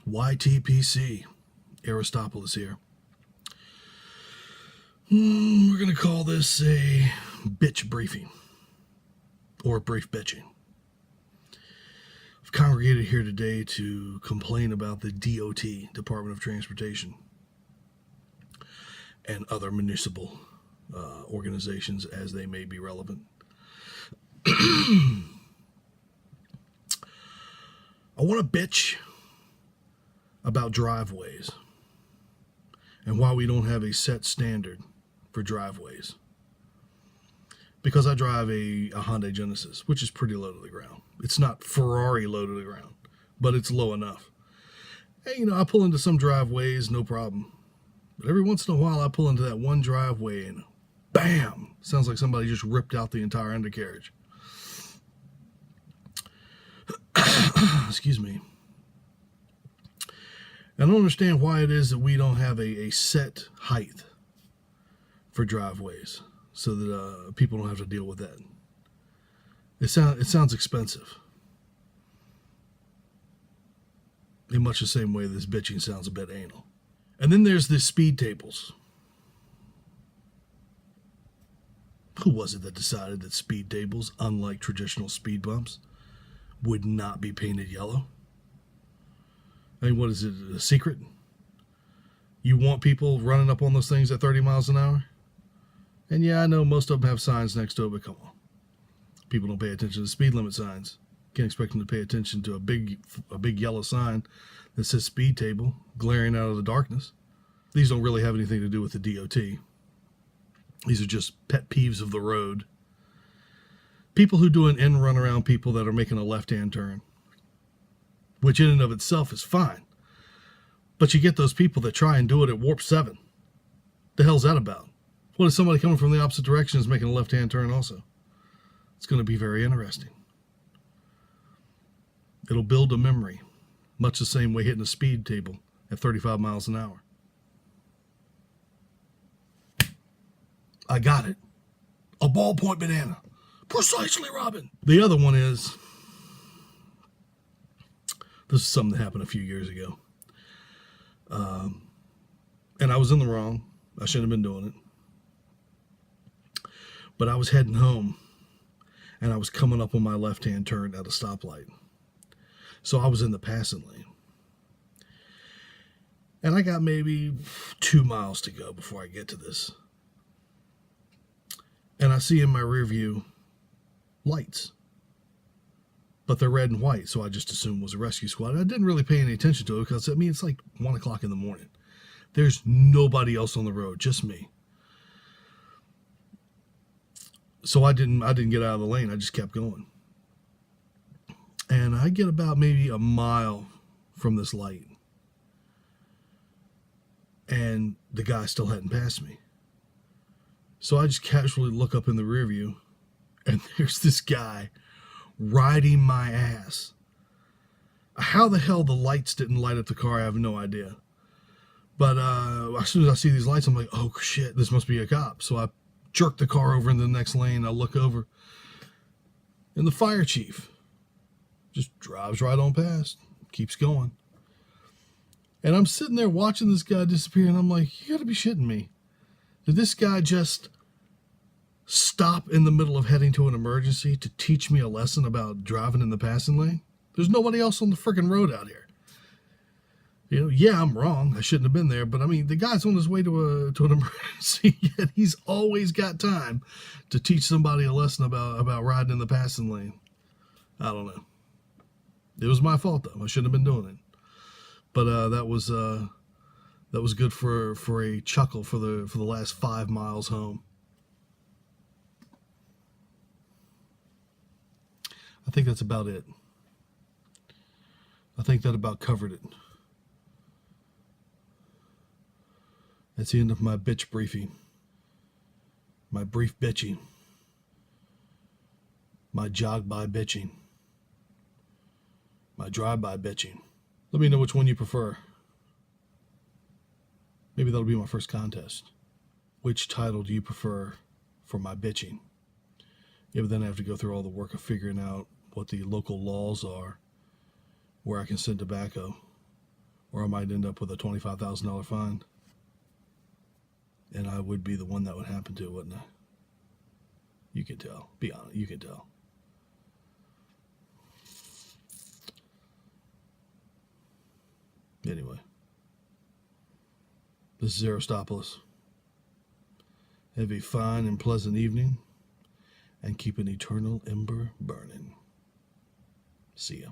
YTPC, Aristopoulos here. We're going to call this a bitch briefing, or brief bitching. I've congregated here today to complain about the DOT, Department of Transportation, and other municipal organizations as they may be relevant. I want to bitch about driveways and why we don't have a set standard for driveways. Because I drive a Hyundai Genesis, which is pretty low to the ground. It's not Ferrari low to the ground, but it's low enough. And, I pull into some driveways, no problem. But every once in a while, I pull into that one driveway and bam! Sounds like somebody just ripped out the entire undercarriage. Excuse me. I don't understand why it is that we don't have a set height for driveways so that people don't have to deal with that. It sounds expensive. In much the same way this bitching sounds a bit anal. And then there's the speed tables. Who was it that decided that speed tables, unlike traditional speed bumps, would not be painted yellow? I mean, what is it, a secret? You want people running up on those things at 30 miles an hour? And yeah, I know most of them have signs next to it, but come on. People don't pay attention to speed limit signs. Can't expect them to pay attention to a big yellow sign that says speed table glaring out of the darkness. These don't really have anything to do with the DOT. These are just pet peeves of the road. People who do an end run around people that are making a left-hand turn, which in and of itself is fine. But you get those people that try and do it at warp 7. The hell's that about? What if somebody coming from the opposite direction is making a left-hand turn also? It's going to be very interesting. It'll build a memory, much the same way hitting a speed table at 35 miles an hour. I got it. A ballpoint banana. Precisely, Robin. The other one is, this is something that happened a few years ago. And I was in the wrong. I shouldn't have been doing it. But I was heading home, and I was coming up on my left-hand turn at a stoplight. So I was in the passing lane. And I got maybe 2 miles to go before I get to this. And I see in my rear view lights. But they're red and white, so I just assumed it was a rescue squad. I didn't really pay any attention to it because, it's like 1 o'clock in the morning. There's nobody else on the road, just me. So I didn't get out of the lane. I just kept going. And I get about maybe a mile from this light. And the guy still hadn't passed me. So I just casually look up in the rear view, and there's this guy riding my ass. How the hell the lights didn't light up the car, I have no idea. But as soon as I see these lights, I'm like, oh shit, this must be a cop. So I jerk the car over into the next lane. I look over, and the fire chief just drives right on past, keeps going. And I'm sitting there watching this guy disappear, and I'm like, you gotta be shitting me. Did this guy just stop in the middle of heading to an emergency to teach me a lesson about driving in the passing lane? There's nobody else on the freaking road out here. Yeah, I'm wrong. I shouldn't have been there. But, the guy's on his way to an emergency, yet he's always got time to teach somebody a lesson about riding in the passing lane. I don't know. It was my fault, though. I shouldn't have been doing it. But that was good for a chuckle for the last 5 miles home. I think that's about it. I think that about covered it. That's the end of my bitch briefing. My brief bitching. My jog-by bitching. My drive-by bitching. Let me know which one you prefer. Maybe that'll be my first contest. Which title do you prefer for my bitching? Yeah, but then I have to go through all the work of figuring out what the local laws are, where I can send tobacco, or I might end up with a $25,000 fine. And I would be the one that would happen to, wouldn't I? You can tell. Be honest. You can tell. Anyway. This is Aristopoulos. Have a fine and pleasant evening, and keep an eternal ember burning. See ya.